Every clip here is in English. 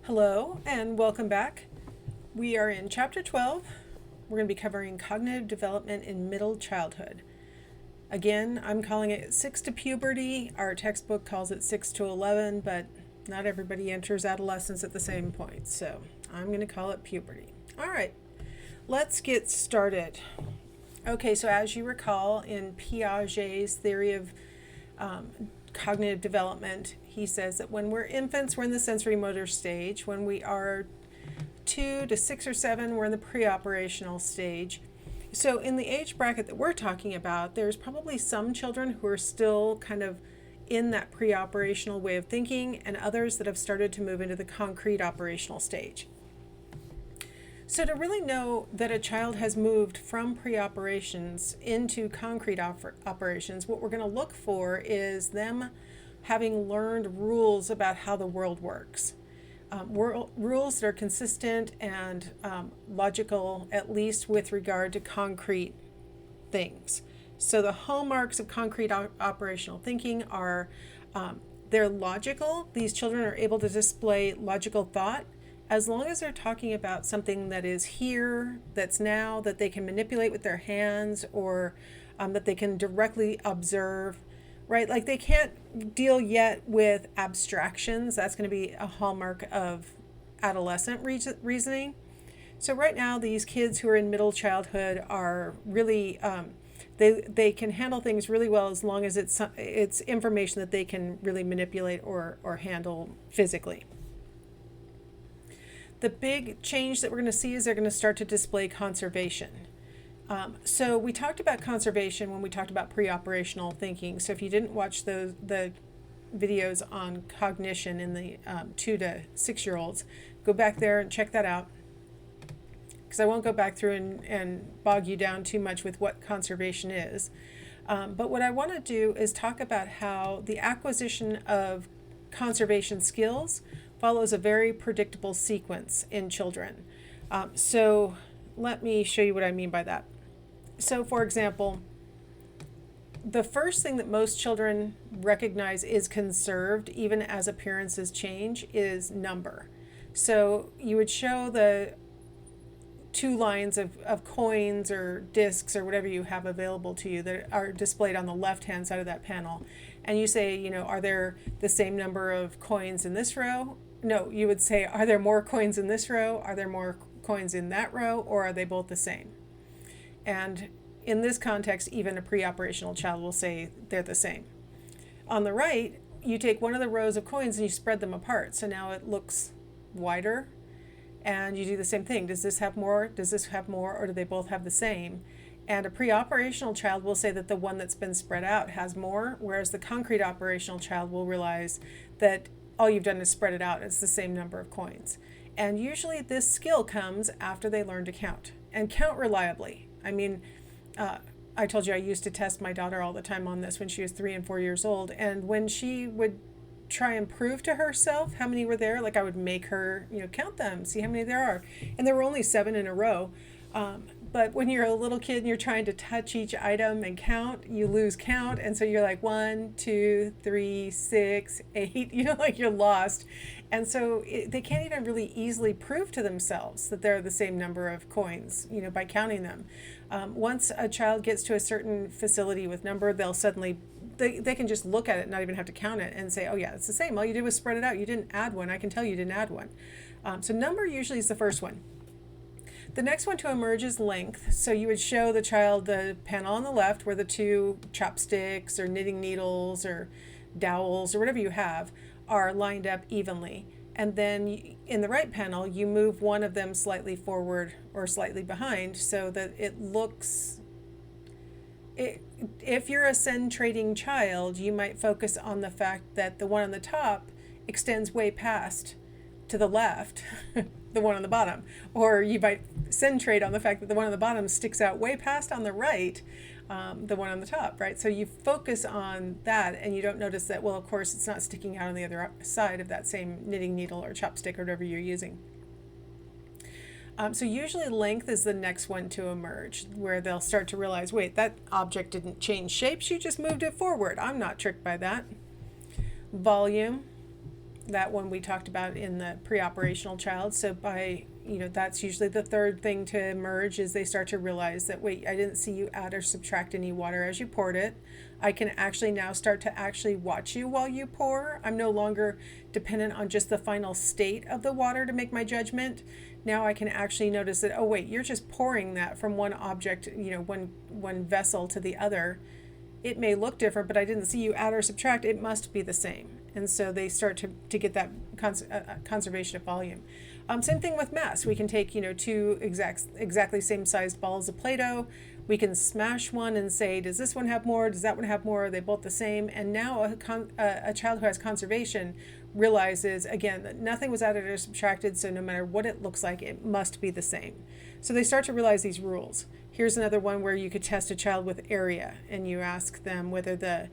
Hello and welcome back. We are in chapter 12. We're going to be covering cognitive development in middle childhood. Again, I'm calling it 6 to puberty. Our textbook calls it 6 to 11, but not everybody enters adolescence at the same point, so I'm going to call it puberty. All right, let's get started. Okay, so as you recall, in Piaget's theory of cognitive development, he says that when we're infants, we're in the sensory motor stage. When we are 2 to 6 or 7, we're in the pre-operational stage. So in the age bracket that we're talking about, there's probably some children who are still kind of in that pre-operational way of thinking, and others that have started to move into the concrete operational stage. So to really know that a child has moved from pre-operations into concrete operations, what we're going to look for is them having learned rules about how the world works. Rules that are consistent and logical, at least with regard to concrete things. So the hallmarks of concrete operational thinking are they're logical. These children are able to display logical thought as long as they're talking about something that is here, that's now, that they can manipulate with their hands, or that they can directly observe, right? Like they can't deal yet with abstractions. That's going to be a hallmark of adolescent reasoning. So right now, these kids who are in middle childhood are really, they can handle things really well as long as it's information that they can really manipulate or handle physically. The big change that we're going to see is they're going to start to display conservation. So we talked about conservation when we talked about pre-operational thinking. So if you didn't watch the videos on cognition in the 2 to 6 year olds, go back there and check that out. Because I won't go back through and bog you down too much with what conservation is. But what I want to do is talk about how the acquisition of conservation skills follows a very predictable sequence in children. So let me show you what I mean by that. So for example, the first thing that most children recognize is conserved, even as appearances change, is number. So you would show the 2 lines of coins or discs or whatever you have available to you that are displayed on the left-hand side of that panel. And you say, are there the same number of coins in this row? No, you would say, are there more coins in this row? Are there more coins in that row? Or are they both the same? And in this context, even a pre-operational child will say they're the same. On the right, you take one of the rows of coins and you spread them apart. So now it looks wider. And you do the same thing. Does this have more? Does this have more? Or do they both have the same? And a pre-operational child will say that the one that's been spread out has more, whereas the concrete operational child will realize that all you've done is spread it out. It's the same number of coins. And usually this skill comes after they learn to count, and count reliably. I mean, I told you I used to test my daughter all the time on this when she was 3 and 4 years old. And when she would try and prove to herself how many were there, like I would make her, count them, see how many there are. And there were only 7 in a row. But when you're a little kid and you're trying to touch each item and count, you lose count. And so you're like 1, 2, 3, 6, 8, like you're lost. And so they can't even really easily prove to themselves that they're the same number of coins, by counting them. Once a child gets to a certain facility with number, they'll suddenly, they can just look at it and not even have to count it and say, oh yeah, it's the same. All you did was spread it out. You didn't add one. I can tell you didn't add one. So number usually is the first one. The next one to emerge is length. So you would show the child the panel on the left where the 2 chopsticks or knitting needles or dowels or whatever you have are lined up evenly. And then in the right panel, you move one of them slightly forward or slightly behind so that it looks... If you're a centrating child, you might focus on the fact that the one on the top extends way past to the left, the one on the bottom. Or you might centrate on the fact that the one on the bottom sticks out way past on the right, the one on the top, right? So you focus on that and you don't notice that, well, of course, it's not sticking out on the other side of that same knitting needle or chopstick or whatever you're using. So usually length is the next one to emerge, where they'll start to realize, wait, that object didn't change shapes, you just moved it forward. I'm not tricked by that. Volume. that one we talked about in the pre-operational child. So by, that's usually the third thing to emerge, is they start to realize that, wait, I didn't see you add or subtract any water as you poured it. I can actually now start to actually watch you while you pour. I'm no longer dependent on just the final state of the water to make my judgment. Now I can actually notice that, oh wait, you're just pouring that from one object, one vessel to the other. It may look different, but I didn't see you add or subtract. It must be the same. And so they start to get that conservation of volume. Same thing with mass. We can take, two exactly same sized balls of Play-Doh. We can smash one and say, does this one have more? Does that one have more? Are they both the same? And now a child who has conservation realizes, again, that nothing was added or subtracted, so no matter what it looks like, it must be the same. So they start to realize these rules. Here's another one where you could test a child with area, and you ask them whether the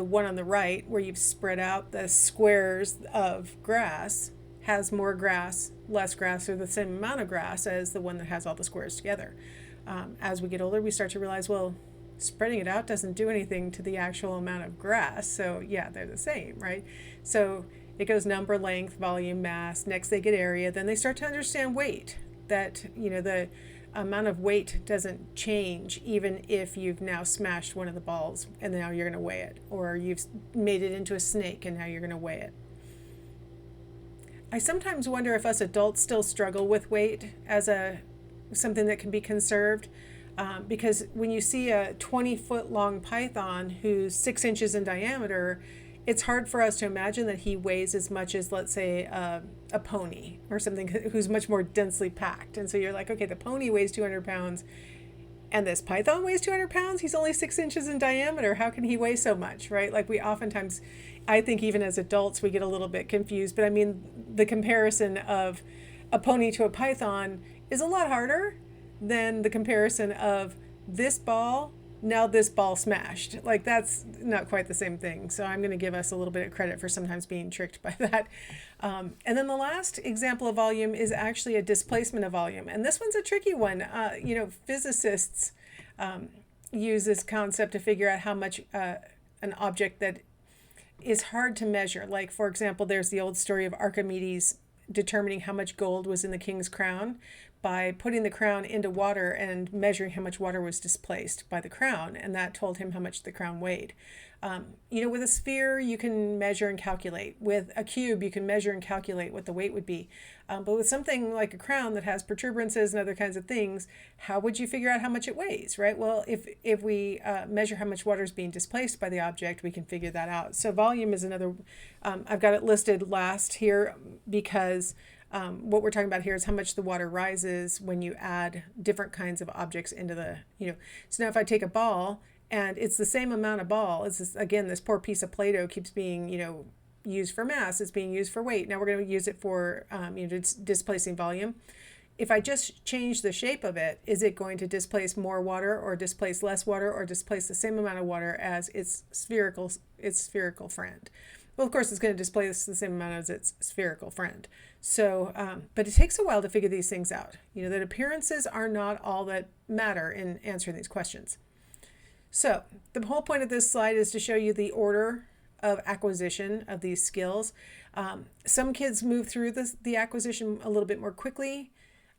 one on the right, where you've spread out the squares of grass, has more grass, less grass, or the same amount of grass as the one that has all the squares together. As we get older, we start to realize, well, spreading it out doesn't do anything to the actual amount of grass. So yeah, they're the same, right? So it goes number, length, volume, mass. Next they get area. Then they start to understand weight, that, the amount of weight doesn't change even if you've now smashed one of the balls and now you're going to weigh it, or you've made it into a snake and now you're going to weigh it. I sometimes wonder if us adults still struggle with weight as something that can be conserved, because when you see a 20-foot long python who's 6 inches in diameter, it's hard for us to imagine that he weighs as much as, let's say, a pony or something who's much more densely packed. And so you're like, okay, the pony weighs 200 pounds and this python weighs 200 pounds. He's only 6 inches in diameter. How can he weigh so much, right? Like, we oftentimes, I think even as adults, we get a little bit confused. But I mean, the comparison of a pony to a python is a lot harder than the comparison of this ball, now this ball smashed. Like, that's not quite the same thing. So I'm going to give us a little bit of credit for sometimes being tricked by that. And then the last example of volume is actually a displacement of volume. And this one's a tricky one. Physicists use this concept to figure out how much an object that is hard to measure. Like, for example, there's the old story of Archimedes determining how much gold was in the king's crown by putting the crown into water and measuring how much water was displaced by the crown, and that told him how much the crown weighed. With a sphere, you can measure and calculate. With a cube, you can measure and calculate what the weight would be. But with something like a crown that has protuberances and other kinds of things, how would you figure out how much it weighs, right? Well, if we measure how much water is being displaced by the object, we can figure that out. So volume is another, I've got it listed last here because what we're talking about here is how much the water rises when you add different kinds of objects into the, So now if I take a ball and it's the same amount of ball, it's this, again, this poor piece of Play-Doh keeps being, used for mass, it's being used for weight. Now we're going to use it for, displacing volume. If I just change the shape of it, is it going to displace more water or displace less water or displace the same amount of water as its spherical friend? Well, of course, it's going to displace the same amount as its spherical friend. So, but it takes a while to figure these things out. That appearances are not all that matter in answering these questions. So the whole point of this slide is to show you the order of acquisition of these skills. Some kids move through the acquisition a little bit more quickly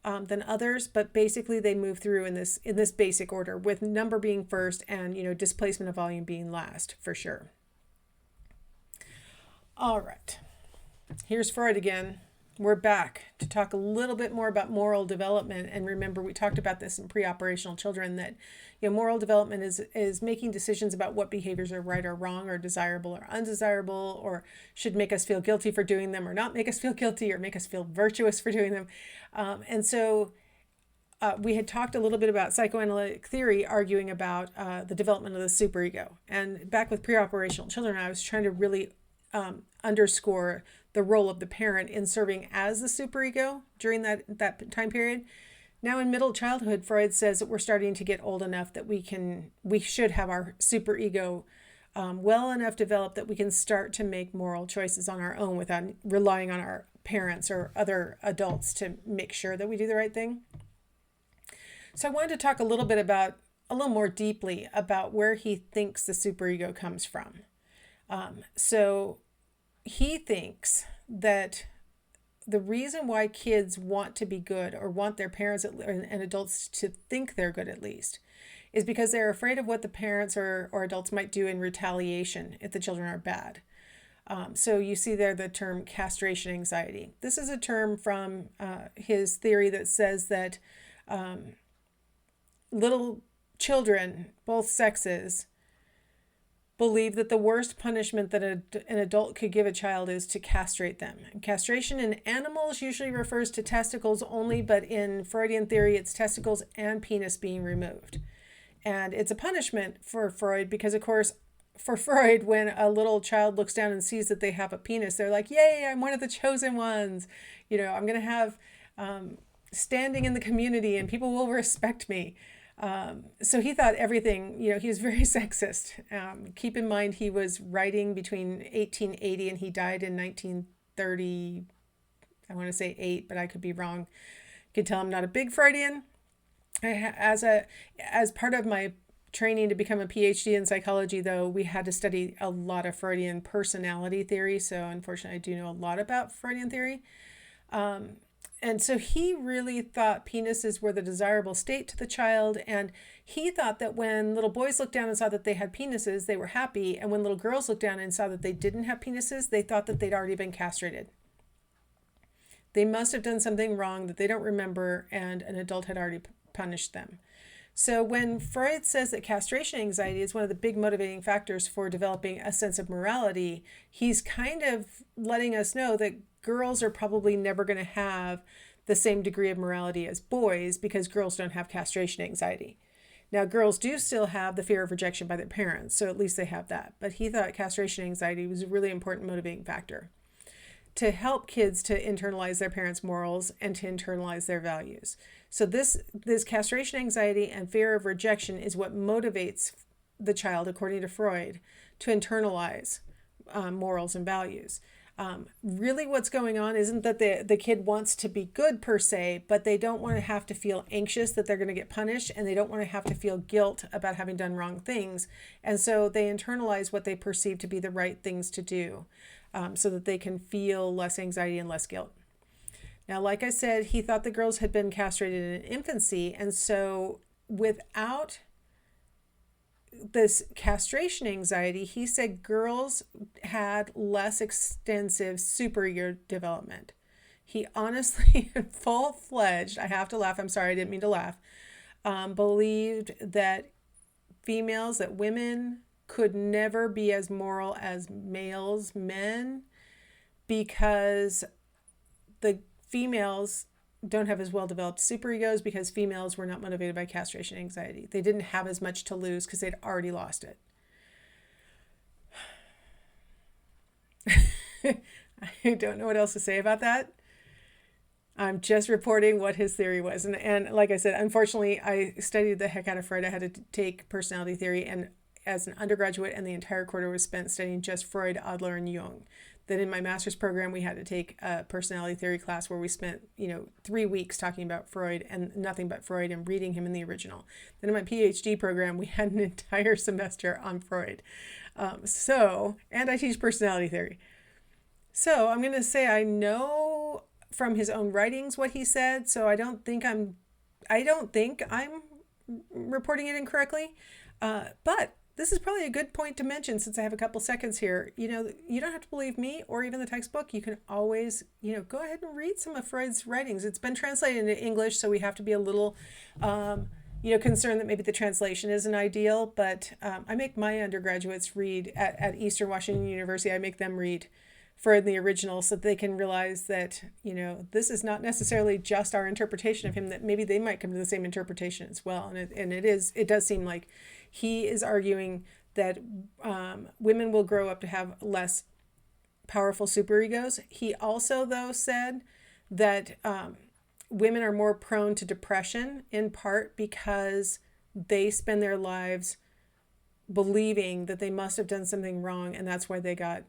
than others, but basically they move through in this basic order, with number being first and displacement of volume being last, for sure. All right, here's Freud again. We're back to talk a little bit more about moral development. And remember, we talked about this in pre-operational children, that moral development is making decisions about what behaviors are right or wrong, or desirable or undesirable, or should make us feel guilty for doing them or not make us feel guilty, or make us feel virtuous for doing them. And so we had talked a little bit about psychoanalytic theory arguing about the development of the superego. And back with pre-operational children, I was trying to really underscore the role of the parent in serving as the superego during that time period. Now in middle childhood, Freud says that we're starting to get old enough that we should have our superego well enough developed that we can start to make moral choices on our own without relying on our parents or other adults to make sure that we do the right thing. So I wanted to talk a little more deeply about where he thinks the superego comes from. So he thinks that the reason why kids want to be good, or want their parents and adults to think they're good at least, is because they're afraid of what the parents or adults might do in retaliation if the children are bad. So you see there the term castration anxiety. This is a term from his theory that says that little children, both sexes, believe that the worst punishment that an adult could give a child is to castrate them. And castration in animals usually refers to testicles only, but in Freudian theory, it's testicles and penis being removed. And it's a punishment for Freud because, of course, for Freud, when a little child looks down and sees that they have a penis, they're like, yay, I'm one of the chosen ones. I'm going to have standing in the community and people will respect me. So he thought everything, he was very sexist. Keep in mind, he was writing between 1880 and he died in 1930. I want to say 8, but I could be wrong. You can tell I'm not a big Freudian. As part of my training to become a PhD in psychology, though, we had to study a lot of Freudian personality theory. So unfortunately, I do know a lot about Freudian theory. And so he really thought penises were the desirable state to the child. And he thought that when little boys looked down and saw that they had penises, they were happy. And when little girls looked down and saw that they didn't have penises, they thought that they'd already been castrated. They must have done something wrong that they don't remember, and an adult had already punished them. So when Freud says that castration anxiety is one of the big motivating factors for developing a sense of morality, he's kind of letting us know that girls are probably never going to have the same degree of morality as boys because girls don't have castration anxiety. Now, girls do still have the fear of rejection by their parents, so at least they have that. But he thought castration anxiety was a really important motivating factor to help kids to internalize their parents' morals and to internalize their values. So this castration anxiety and fear of rejection is what motivates the child, according to Freud, to internalize morals and values. Really what's going on isn't that the kid wants to be good per se, but they don't want to have to feel anxious that they're going to get punished, and they don't want to have to feel guilt about having done wrong things. And so they internalize what they perceive to be the right things to do, so that they can feel less anxiety and less guilt. Now, like I said, he thought the girls had been castrated in infancy, and so without this castration anxiety, he said girls had less extensive superego development. He honestly, full-fledged, I have to laugh, I'm sorry, I didn't mean to laugh, believed that women could never be as moral as men, because the females don't have as well developed superegos, because females were not motivated by castration anxiety. They didn't have as much to lose because they'd already lost it. I don't know what else to say about that. I'm just reporting what his theory was. And like I said, unfortunately, I studied the heck out of Freud. I had to take personality theory, and as an undergraduate, and the entire quarter was spent studying just Freud, Adler, and Jung. Then in my master's program, we had to take a personality theory class where we spent, 3 weeks talking about Freud and nothing but Freud and reading him in the original. Then in my PhD program, we had an entire semester on Freud. And I teach personality theory. So I'm going to say I know from his own writings what he said, so I don't think I'm reporting it incorrectly. But this is probably a good point to mention, since I have a couple seconds here. You don't have to believe me or even the textbook. You can always, go ahead and read some of Freud's writings. It's been translated into English, so we have to be a little, concerned that maybe the translation isn't ideal. But I make my undergraduates read at Eastern Washington University. I make them read Freud in the original so that they can realize that, this is not necessarily just our interpretation of him, that maybe they might come to the same interpretation as well. And it does seem like he is arguing that women will grow up to have less powerful superegos. He also, though, said that women are more prone to depression, in part because they spend their lives believing that they must have done something wrong, and that's why they got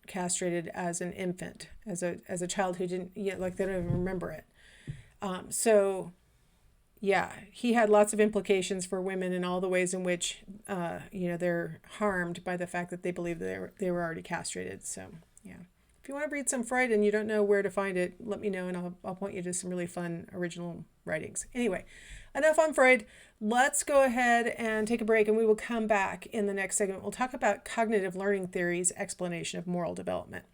castrated as an infant, as a child who didn't, they don't even remember it. He had lots of implications for women in all the ways in which, they're harmed by the fact that they believe they were already castrated. So, Yeah. If you want to read some Freud and you don't know where to find it, let me know and I'll point you to some really fun original writings. Anyway, enough on Freud. Let's go ahead and take a break, and we will come back in the next segment. We'll talk about cognitive learning theory's explanation of moral development.